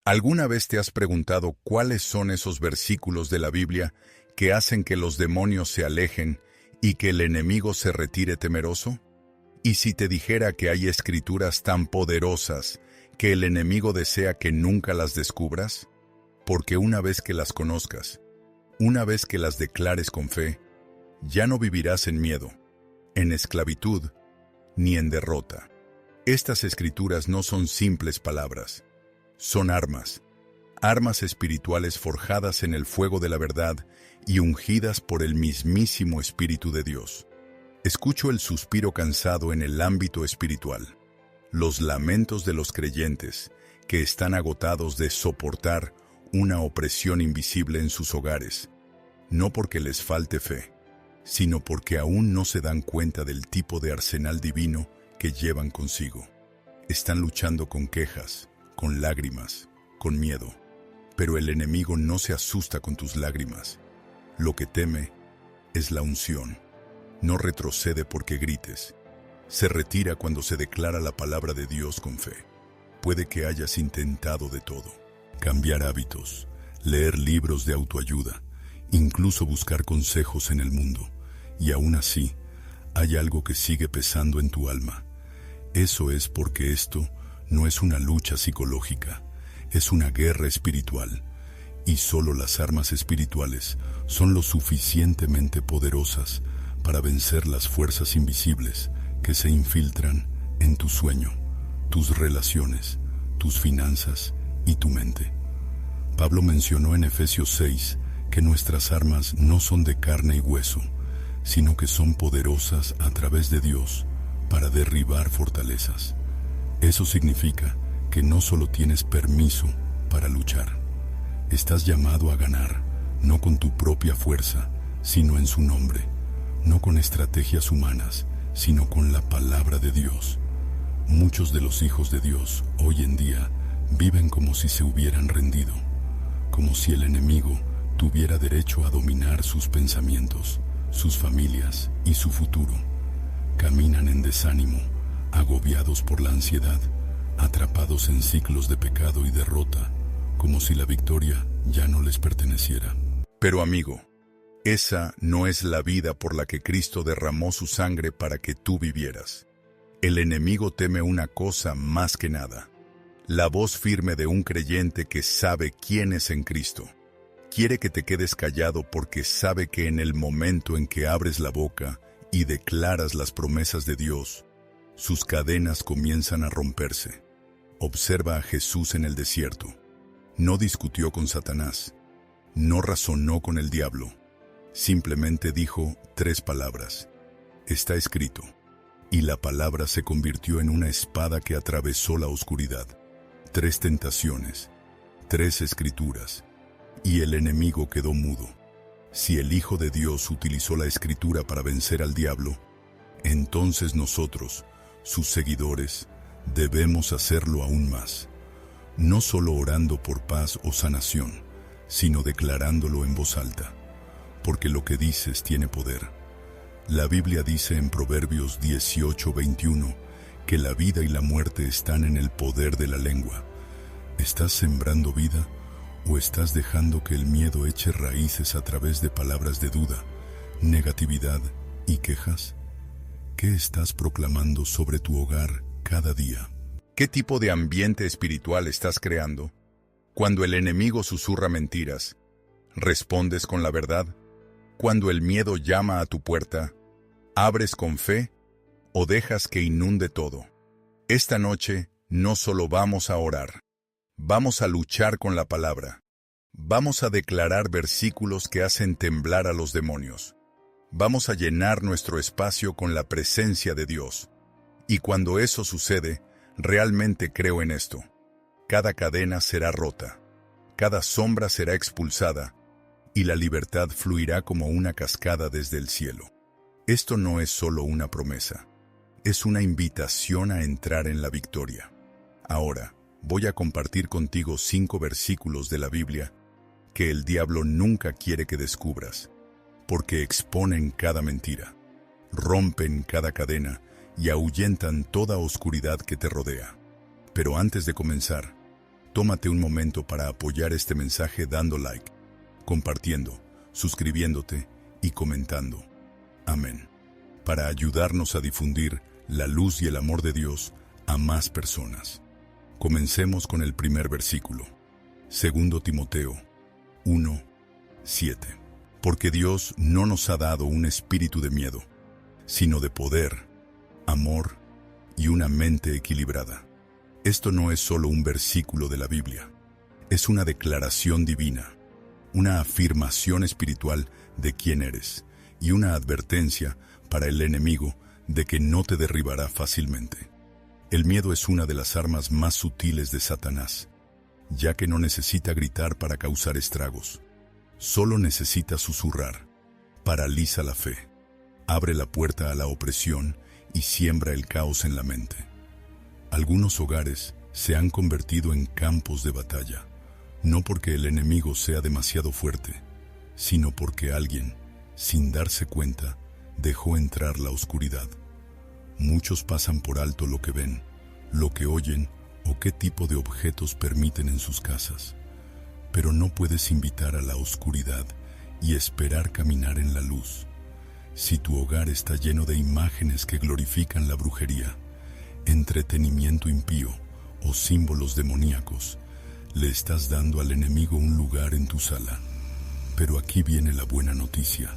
¿Alguna vez te has preguntado cuáles son esos versículos de la Biblia que hacen que los demonios se alejen y que el enemigo se retire temeroso? ¿Y si te dijera que hay escrituras tan poderosas que el enemigo desea que nunca las descubras? Porque una vez que las conozcas, una vez que las declares con fe, ya no vivirás en miedo, en esclavitud, ni en derrota. Estas escrituras no son simples palabras. Son armas espirituales forjadas en el fuego de la verdad y ungidas por el mismísimo Espíritu de Dios. Escucho el suspiro cansado en el ámbito espiritual, los lamentos de los creyentes que están agotados de soportar una opresión invisible en sus hogares, no porque les falte fe, sino porque aún no se dan cuenta del tipo de arsenal divino que llevan consigo. Están luchando con quejas, con lágrimas, con miedo. Pero el enemigo no se asusta con tus lágrimas. Lo que teme es la unción. No retrocede porque grites. Se retira cuando se declara la palabra de Dios con fe. Puede que hayas intentado de todo. Cambiar hábitos, leer libros de autoayuda, incluso buscar consejos en el mundo. Y aún así, hay algo que sigue pesando en tu alma. Eso es porque esto no es una lucha psicológica, es una guerra espiritual, y solo las armas espirituales son lo suficientemente poderosas para vencer las fuerzas invisibles que se infiltran en tu sueño, tus relaciones, tus finanzas y tu mente. Pablo mencionó en Efesios 6 que nuestras armas no son de carne y hueso, sino que son poderosas a través de Dios para derribar fortalezas. Eso significa que no solo tienes permiso para luchar. Estás llamado a ganar, no con tu propia fuerza, sino en su nombre. No con estrategias humanas, sino con la palabra de Dios. Muchos de los hijos de Dios hoy en día viven como si se hubieran rendido, como si el enemigo tuviera derecho a dominar sus pensamientos, sus familias y su futuro. Caminan en desánimo, agobiados por la ansiedad, atrapados en ciclos de pecado y derrota, como si la victoria ya no les perteneciera. Pero amigo, esa no es la vida por la que Cristo derramó su sangre para que tú vivieras. El enemigo teme una cosa más que nada: la voz firme de un creyente que sabe quién es en Cristo. Quiere que te quedes callado porque sabe que en el momento en que abres la boca y declaras las promesas de Dios, sus cadenas comienzan a romperse. Observa a Jesús en el desierto. No discutió con Satanás. No razonó con el diablo. Simplemente dijo 3 palabras. Está escrito. Y la palabra se convirtió en una espada que atravesó la oscuridad. 3 tentaciones, 3 escrituras. Y el enemigo quedó mudo. Si el Hijo de Dios utilizó la escritura para vencer al diablo, entonces nosotros, sus seguidores, debemos hacerlo aún más, no solo orando por paz o sanación, sino declarándolo en voz alta, porque lo que dices tiene poder. La Biblia dice en Proverbios 18:21 que la vida y la muerte están en el poder de la lengua. ¿Estás sembrando vida o estás dejando que el miedo eche raíces a través de palabras de duda, negatividad y quejas? ¿Qué estás proclamando sobre tu hogar cada día? ¿Qué tipo de ambiente espiritual estás creando? Cuando el enemigo susurra mentiras, ¿respondes con la verdad? Cuando el miedo llama a tu puerta, ¿abres con fe o dejas que inunde todo? Esta noche no solo vamos a orar, vamos a luchar con la palabra. Vamos a declarar versículos que hacen temblar a los demonios. Vamos a llenar nuestro espacio con la presencia de Dios. Y cuando eso sucede, realmente creo en esto. Cada cadena será rota, cada sombra será expulsada, y la libertad fluirá como una cascada desde el cielo. Esto no es solo una promesa, es una invitación a entrar en la victoria. Ahora, voy a compartir contigo 5 versículos de la Biblia que el diablo nunca quiere que descubras, porque exponen cada mentira, rompen cada cadena y ahuyentan toda oscuridad que te rodea. Pero antes de comenzar, Tómate un momento para apoyar este mensaje dando like, compartiendo, suscribiéndote y comentando. Amén. Para ayudarnos a difundir la luz y el amor de Dios a más personas. Comencemos con el primer versículo. 2 Timoteo 1:7. Porque Dios no nos ha dado un espíritu de miedo, sino de poder, amor y una mente equilibrada. Esto no es solo un versículo de la Biblia, es una declaración divina, una afirmación espiritual de quién eres y una advertencia para el enemigo de que no te derribará fácilmente. El miedo es una de las armas más sutiles de Satanás, ya que no necesita gritar para causar estragos. Solo necesita susurrar. Paraliza la fe, abre la puerta a la opresión y siembra el caos en la mente. Algunos hogares se han convertido en campos de batalla, no porque el enemigo sea demasiado fuerte, sino porque alguien, sin darse cuenta, dejó entrar la oscuridad. Muchos pasan por alto lo que ven, lo que oyen o qué tipo de objetos permiten en sus casas. Pero no puedes invitar a la oscuridad y esperar caminar en la luz. Si tu hogar está lleno de imágenes que glorifican la brujería, entretenimiento impío o símbolos demoníacos, le estás dando al enemigo un lugar en tu sala. Pero aquí viene la buena noticia.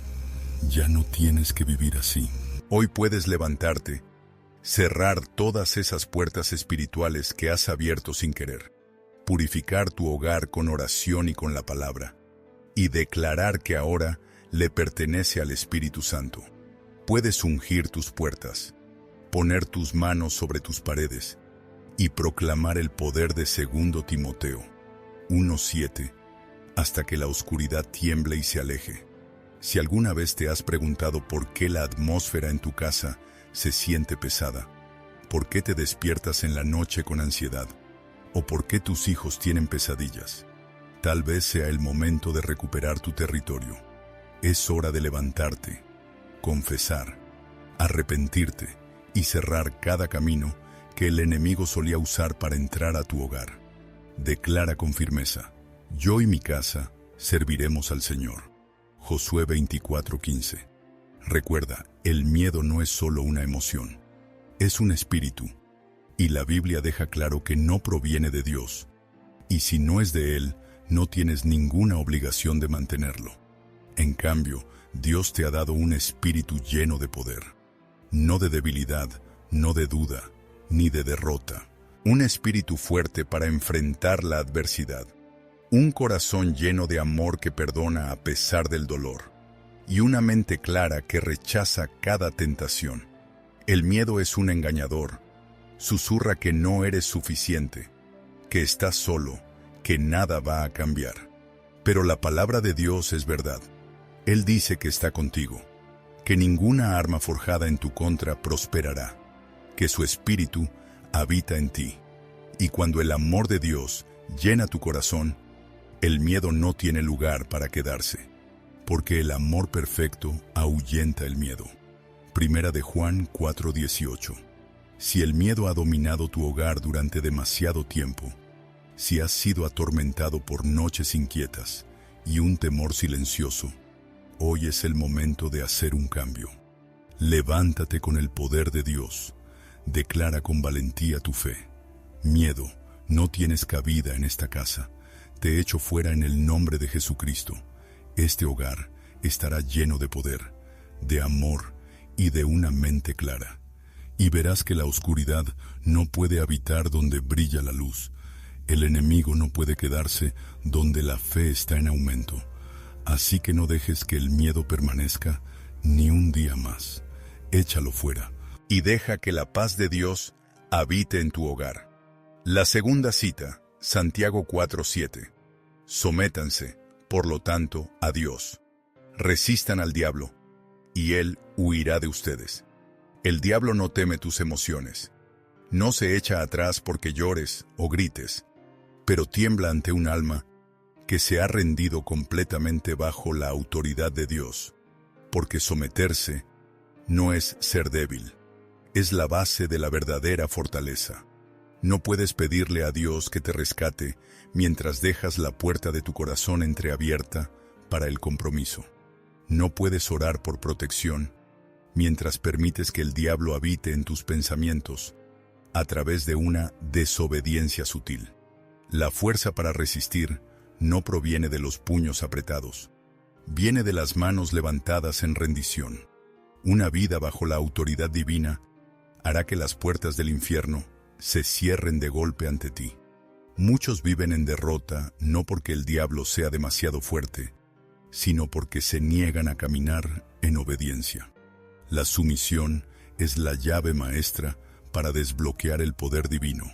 Ya no tienes que vivir así. Hoy puedes levantarte, cerrar todas esas puertas espirituales que has abierto sin querer, purificar tu hogar con oración y con la palabra, y declarar que ahora le pertenece al Espíritu Santo. Puedes ungir tus puertas, poner tus manos sobre tus paredes y proclamar el poder de 2 Timoteo 1:7 hasta que la oscuridad tiemble y se aleje. Si alguna vez te has preguntado por qué la atmósfera en tu casa se siente pesada, por qué te despiertas en la noche con ansiedad, o por qué tus hijos tienen pesadillas, tal vez sea el momento de recuperar tu territorio. Es hora de levantarte, confesar, arrepentirte y cerrar cada camino que el enemigo solía usar para entrar a tu hogar. Declara con firmeza: yo y mi casa serviremos al Señor. Josué 24:15. Recuerda, el miedo no es solo una emoción, es un espíritu, y la Biblia deja claro que no proviene de Dios, y si no es de Él, no tienes ninguna obligación de mantenerlo. En cambio, Dios te ha dado un espíritu lleno de poder, no de debilidad, no de duda, ni de derrota. Un espíritu fuerte para enfrentar la adversidad. Un corazón lleno de amor que perdona a pesar del dolor. Y una mente clara que rechaza cada tentación. El miedo es un engañador. Susurra que no eres suficiente, que estás solo, que nada va a cambiar. Pero la palabra de Dios es verdad. Él dice que está contigo, que ninguna arma forjada en tu contra prosperará, que su espíritu habita en ti. Y cuando el amor de Dios llena tu corazón, el miedo no tiene lugar para quedarse, porque el amor perfecto ahuyenta el miedo. Primera de Juan 4:18. Si el miedo ha dominado tu hogar durante demasiado tiempo, si has sido atormentado por noches inquietas y un temor silencioso, hoy es el momento de hacer un cambio. Levántate con el poder de Dios. Declara con valentía tu fe. Miedo, no tienes cabida en esta casa. Te echo fuera en el nombre de Jesucristo. Este hogar estará lleno de poder, de amor y de una mente clara. Y verás que la oscuridad no puede habitar donde brilla la luz. El enemigo no puede quedarse donde la fe está en aumento. Así que no dejes que el miedo permanezca ni un día más. Échalo fuera y deja que la paz de Dios habite en tu hogar. La segunda cita, Santiago 4:7. Sométanse, por lo tanto, a Dios. Resistan al diablo, y él huirá de ustedes. El diablo no teme tus emociones. No se echa atrás porque llores o grites, pero tiembla ante un alma que se ha rendido completamente bajo la autoridad de Dios, porque someterse no es ser débil, es la base de la verdadera fortaleza. No puedes pedirle a Dios que te rescate mientras dejas la puerta de tu corazón entreabierta para el compromiso. No puedes orar por protección mientras permites que el diablo habite en tus pensamientos a través de una desobediencia sutil. La fuerza para resistir no proviene de los puños apretados, viene de las manos levantadas en rendición. Una vida bajo la autoridad divina hará que las puertas del infierno se cierren de golpe ante ti. Muchos viven en derrota no porque el diablo sea demasiado fuerte, sino porque se niegan a caminar en obediencia. La sumisión es la llave maestra para desbloquear el poder divino.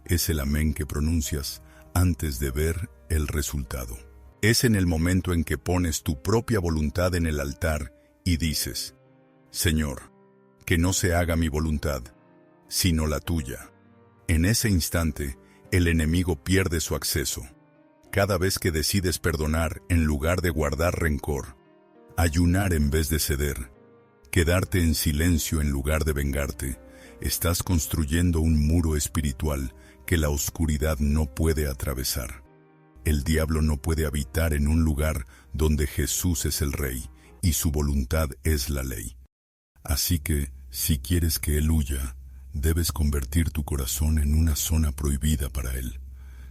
Es el amén que pronuncias antes de ver el resultado. Es en el momento en que pones tu propia voluntad en el altar y dices: Señor, que no se haga mi voluntad, sino la tuya. En ese instante, el enemigo pierde su acceso. Cada vez que decides perdonar en lugar de guardar rencor, ayunar en vez de ceder, quedarte en silencio en lugar de vengarte, estás construyendo un muro espiritual que la oscuridad no puede atravesar. El diablo no puede habitar en un lugar donde Jesús es el Rey y su voluntad es la ley. Así que, si quieres que él huya, debes convertir tu corazón en una zona prohibida para él,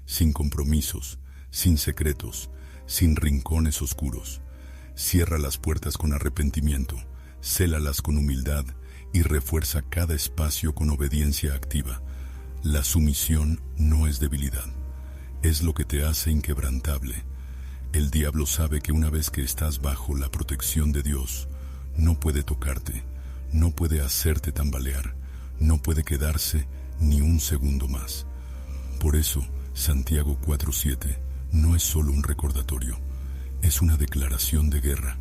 sin compromisos, sin secretos, sin rincones oscuros. Cierra las puertas con arrepentimiento, célalas con humildad y refuerza cada espacio con obediencia activa. La sumisión no es debilidad, es lo que te hace inquebrantable. El diablo sabe que una vez que estás bajo la protección de Dios, no puede tocarte, no puede hacerte tambalear, no puede quedarse ni un segundo más. Por eso, Santiago 4:7 no es solo un recordatorio, es una declaración de guerra.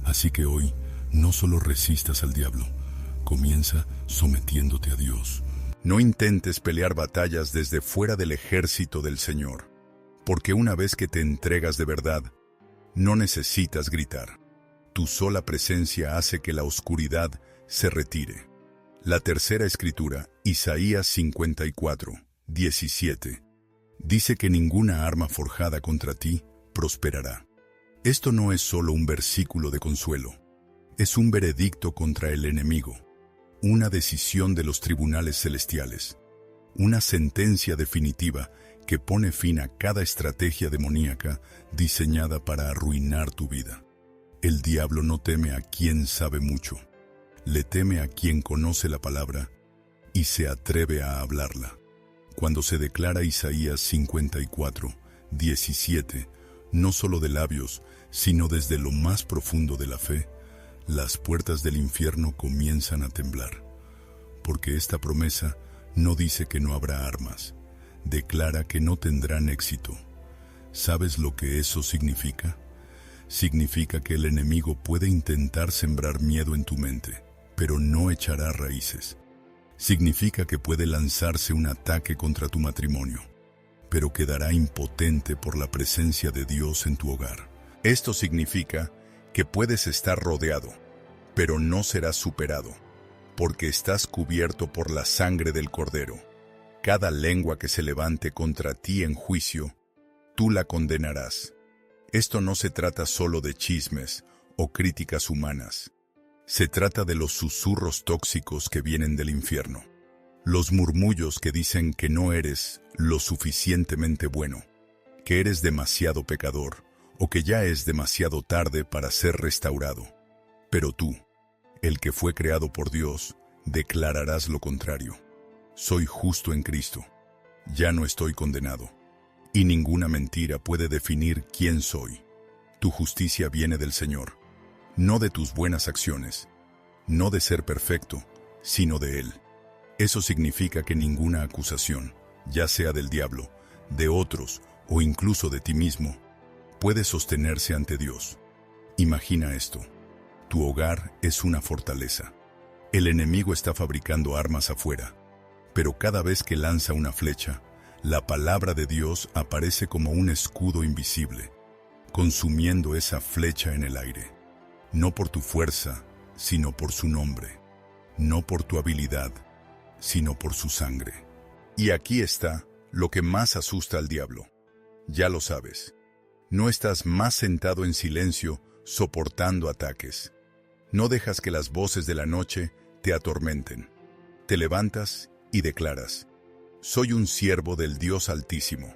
Así que hoy, no solo resistas al diablo, comienza sometiéndote a Dios. No intentes pelear batallas desde fuera del ejército del Señor, porque una vez que te entregas de verdad, no necesitas gritar. Tu sola presencia hace que la oscuridad se retire. La tercera escritura, Isaías 54:17, dice que ninguna arma forjada contra ti prosperará. Esto no es solo un versículo de consuelo, es un veredicto contra el enemigo, una decisión de los tribunales celestiales, una sentencia definitiva que pone fin a cada estrategia demoníaca diseñada para arruinar tu vida. El diablo no teme a quien sabe mucho, le teme a quien conoce la palabra y se atreve a hablarla. Cuando se declara Isaías 54:17, no solo de labios, sino desde lo más profundo de la fe, las puertas del infierno comienzan a temblar. Porque esta promesa no dice que no habrá armas, declara que no tendrán éxito. ¿Sabes lo que eso significa? Significa que el enemigo puede intentar sembrar miedo en tu mente, pero no echará raíces. Significa que puede lanzarse un ataque contra tu matrimonio, pero quedará impotente por la presencia de Dios en tu hogar. Esto significa que puedes estar rodeado, pero no serás superado, porque estás cubierto por la sangre del Cordero. Cada lengua que se levante contra ti en juicio, tú la condenarás. Esto no se trata solo de chismes o críticas humanas. Se trata de los susurros tóxicos que vienen del infierno. Los murmullos que dicen que no eres lo suficientemente bueno, que eres demasiado pecador o que ya es demasiado tarde para ser restaurado. Pero tú, el que fue creado por Dios, declararás lo contrario. Soy justo en Cristo. Ya no estoy condenado. Y ninguna mentira puede definir quién soy. Tu justicia viene del Señor, no de tus buenas acciones, no de ser perfecto, sino de Él. Eso significa que ninguna acusación, ya sea del diablo, de otros o incluso de ti mismo, puede sostenerse ante Dios. Imagina esto. Tu hogar es una fortaleza. El enemigo está fabricando armas afuera, pero cada vez que lanza una flecha, la palabra de Dios aparece como un escudo invisible, consumiendo esa flecha en el aire. No por tu fuerza, sino por su nombre. No por tu habilidad, sino por su sangre. Y aquí está lo que más asusta al diablo. Ya lo sabes. No estás más sentado en silencio, soportando ataques. No dejas que las voces de la noche te atormenten. Te levantas y declaras: soy un siervo del Dios Altísimo.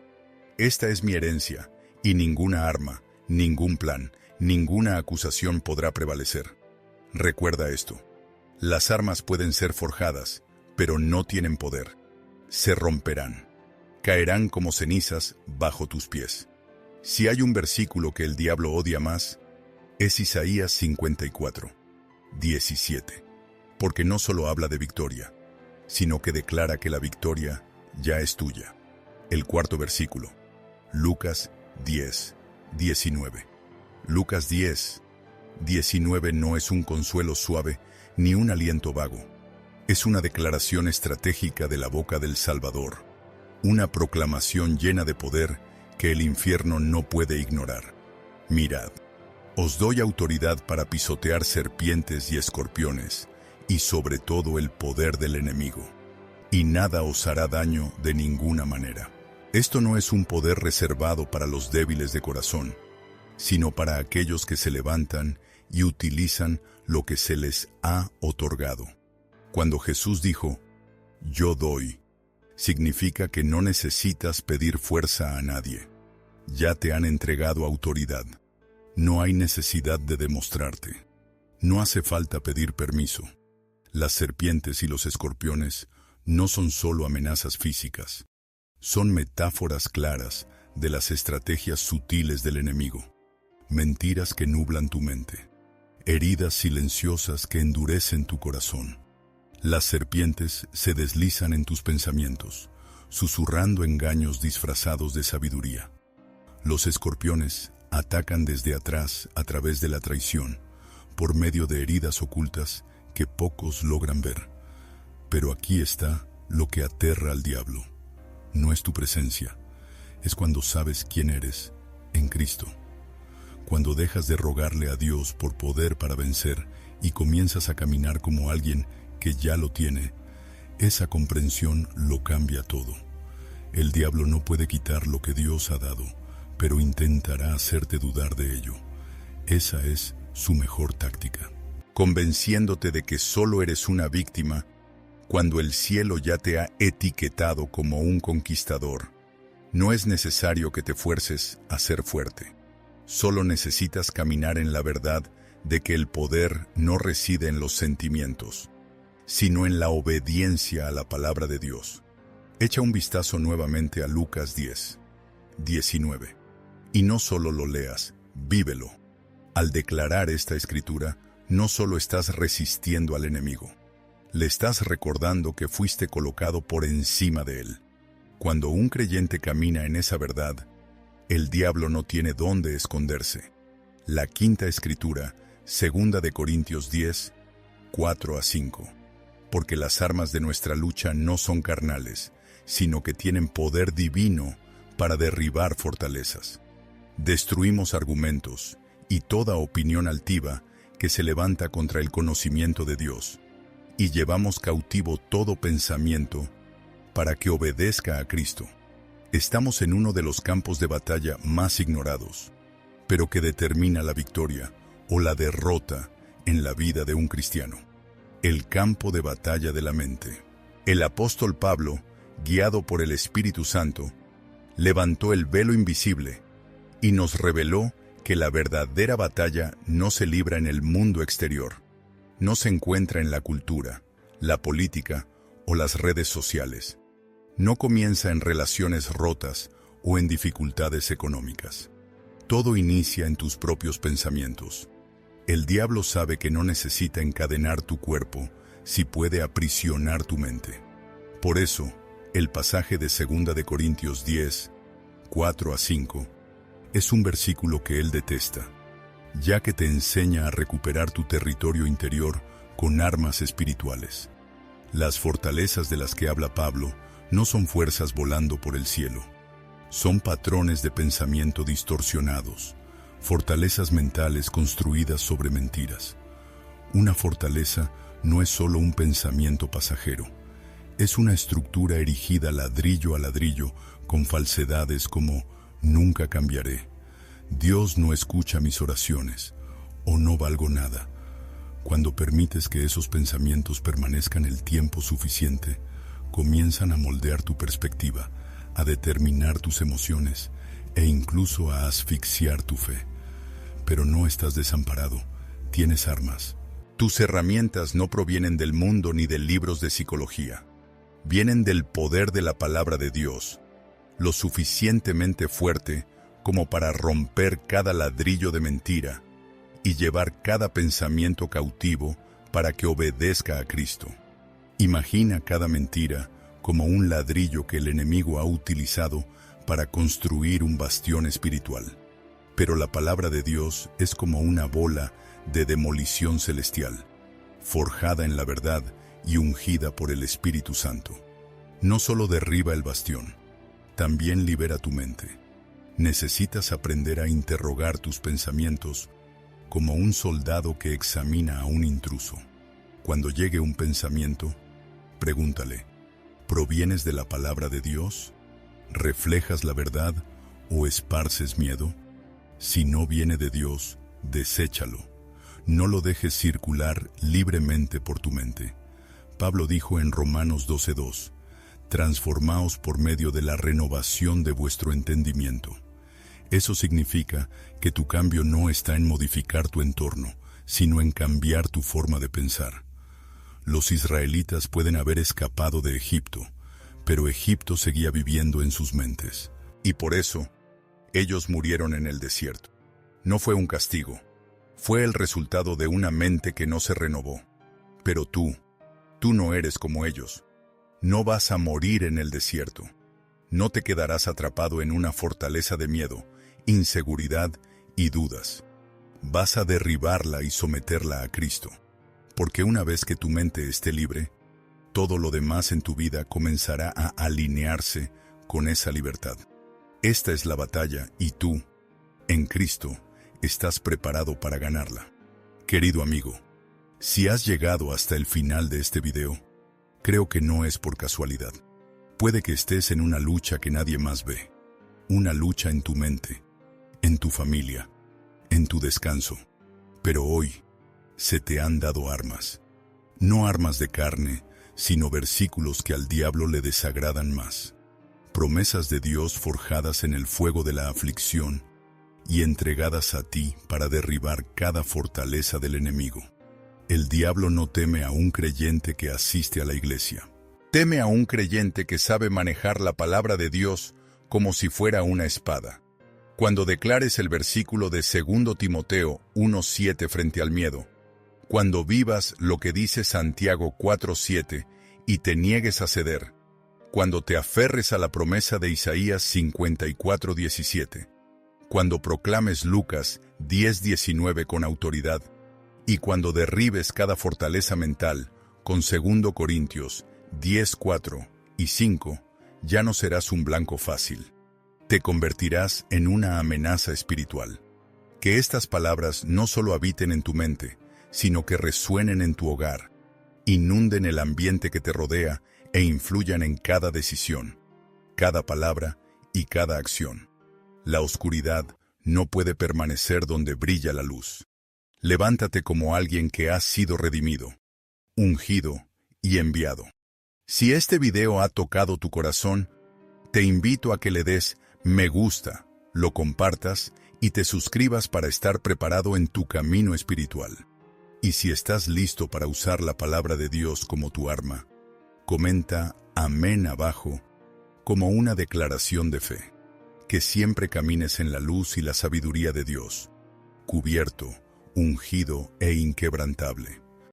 Esta es mi herencia, y ninguna arma, ningún plan, ninguna acusación podrá prevalecer. Recuerda esto. Las armas pueden ser forjadas, pero no tienen poder. Se romperán. Caerán como cenizas bajo tus pies. Si hay un versículo que el diablo odia más, es Isaías 54, 17. Porque no solo habla de victoria, sino que declara que la victoria ya es tuya. El cuarto versículo, Lucas 10, 19. Lucas 10, 19 no es un consuelo suave ni un aliento vago. Es una declaración estratégica de la boca del Salvador, una proclamación llena de poder que el infierno no puede ignorar. Mirad, os doy autoridad para pisotear serpientes y escorpiones, y sobre todo el poder del enemigo, y nada os hará daño de ninguna manera. Esto no es un poder reservado para los débiles de corazón, sino para aquellos que se levantan y utilizan lo que se les ha otorgado. Cuando Jesús dijo, yo doy, significa que no necesitas pedir fuerza a nadie. Ya te han entregado autoridad. No hay necesidad de demostrarte. No hace falta pedir permiso. Las serpientes y los escorpiones no son solo amenazas físicas. Son metáforas claras de las estrategias sutiles del enemigo. Mentiras que nublan tu mente. Heridas silenciosas que endurecen tu corazón. Las serpientes se deslizan en tus pensamientos, susurrando engaños disfrazados de sabiduría. Los escorpiones atacan desde atrás a través de la traición, por medio de heridas ocultas que pocos logran ver. Pero aquí está lo que aterra al diablo. No es tu presencia, es cuando sabes quién eres en Cristo. Cuando dejas de rogarle a Dios por poder para vencer y comienzas a caminar como alguien que ya lo tiene, esa comprensión lo cambia todo. El diablo no puede quitar lo que Dios ha dado, pero intentará hacerte dudar de ello. Esa es su mejor táctica. Convenciéndote de que solo eres una víctima, cuando el cielo ya te ha etiquetado como un conquistador. No es necesario que te fuerces a ser fuerte. Solo necesitas caminar en la verdad de que el poder no reside en los sentimientos, sino en la obediencia a la palabra de Dios. Echa un vistazo nuevamente a Lucas 10, 19. Y no solo lo leas, vívelo. Al declarar esta escritura, no solo estás resistiendo al enemigo, le estás recordando que fuiste colocado por encima de él. Cuando un creyente camina en esa verdad, el diablo no tiene dónde esconderse. La quinta escritura, 2 de Corintios 10, 4 a 5. Porque las armas de nuestra lucha no son carnales, sino que tienen poder divino para derribar fortalezas. Destruimos argumentos y toda opinión altiva que se levanta contra el conocimiento de Dios, y llevamos cautivo todo pensamiento para que obedezca a Cristo. Estamos en uno de los campos de batalla más ignorados, pero que determina la victoria o la derrota en la vida de un cristiano. El campo de batalla de la mente. El apóstol Pablo, guiado por el Espíritu Santo, levantó el velo invisible y nos reveló que la verdadera batalla no se libra en el mundo exterior, no se encuentra en la cultura, la política o las redes sociales. No comienza en relaciones rotas o en dificultades económicas. Todo inicia en tus propios pensamientos. El diablo sabe que no necesita encadenar tu cuerpo si puede aprisionar tu mente. Por eso, el pasaje de 2 de Corintios 10, 4 a 5, es un versículo que él detesta, ya que te enseña a recuperar tu territorio interior con armas espirituales. Las fortalezas de las que habla Pablo no son fuerzas volando por el cielo. Son patrones de pensamiento distorsionados, fortalezas mentales construidas sobre mentiras. Una fortaleza no es solo un pensamiento pasajero, Es una estructura erigida ladrillo a ladrillo con falsedades como nunca cambiaré, Dios no escucha mis oraciones o no valgo nada. Cuando permites que esos pensamientos permanezcan el tiempo suficiente, comienzan a moldear tu perspectiva, a determinar tus emociones e incluso a asfixiar tu fe. Pero no estás desamparado, tienes armas. Tus herramientas no provienen del mundo ni de libros de psicología. Vienen del poder de la palabra de Dios, lo suficientemente fuerte como para romper cada ladrillo de mentira y llevar cada pensamiento cautivo para que obedezca a Cristo. Imagina cada mentira como un ladrillo que el enemigo ha utilizado para construir un bastión espiritual. Pero la palabra de Dios es como una bola de demolición celestial, forjada en la verdad y ungida por el Espíritu Santo. No solo derriba el bastión, también libera tu mente. Necesitas aprender a interrogar tus pensamientos como un soldado que examina a un intruso. Cuando llegue un pensamiento, pregúntale, ¿provienes de la palabra de Dios? ¿Reflejas la verdad o esparces miedo? Si no viene de Dios, deséchalo. No lo dejes circular libremente por tu mente. Pablo dijo en Romanos 12:2, transformaos por medio de la renovación de vuestro entendimiento. Eso significa que tu cambio no está en modificar tu entorno, sino en cambiar tu forma de pensar. Los israelitas pueden haber escapado de Egipto, pero Egipto seguía viviendo en sus mentes. Y por eso, ellos murieron en el desierto. No fue un castigo, fue el resultado de una mente que no se renovó. Pero tú no eres como ellos. No vas a morir en el desierto. No te quedarás atrapado en una fortaleza de miedo, inseguridad y dudas. Vas a derribarla y someterla a Cristo. Porque una vez que tu mente esté libre, todo lo demás en tu vida comenzará a alinearse con esa libertad. Esta es la batalla y tú, en Cristo, estás preparado para ganarla. Querido amigo, si has llegado hasta el final de este video, creo que no es por casualidad. Puede que estés en una lucha que nadie más ve. Una lucha en tu mente, en tu familia, en tu descanso. Pero hoy se te han dado armas. No armas de carne, sino versículos que al diablo le desagradan más. Promesas de Dios forjadas en el fuego de la aflicción y entregadas a ti para derribar cada fortaleza del enemigo. El diablo no teme a un creyente que asiste a la iglesia. Teme a un creyente que sabe manejar la palabra de Dios como si fuera una espada. Cuando declares el versículo de 2 Timoteo 1:7 frente al miedo, cuando vivas lo que dice Santiago 4:7 y te niegues a ceder, cuando te aferres a la promesa de Isaías 54:17, cuando proclames Lucas 10:19 con autoridad, y cuando derribes cada fortaleza mental con 2 Corintios 10:4 y 5, ya no serás un blanco fácil. Te convertirás en una amenaza espiritual. Que estas palabras no solo habiten en tu mente, sino que resuenen en tu hogar, inunden el ambiente que te rodea e influyan en cada decisión, cada palabra y cada acción. La oscuridad no puede permanecer donde brilla la luz. Levántate como alguien que ha sido redimido, ungido y enviado. Si este video ha tocado tu corazón, te invito a que le des me gusta, lo compartas y te suscribas para estar preparado en tu camino espiritual. Y si estás listo para usar la palabra de Dios como tu arma, comenta amén abajo como una declaración de fe. Que siempre camines en la luz y la sabiduría de Dios, cubierto, ungido e inquebrantable.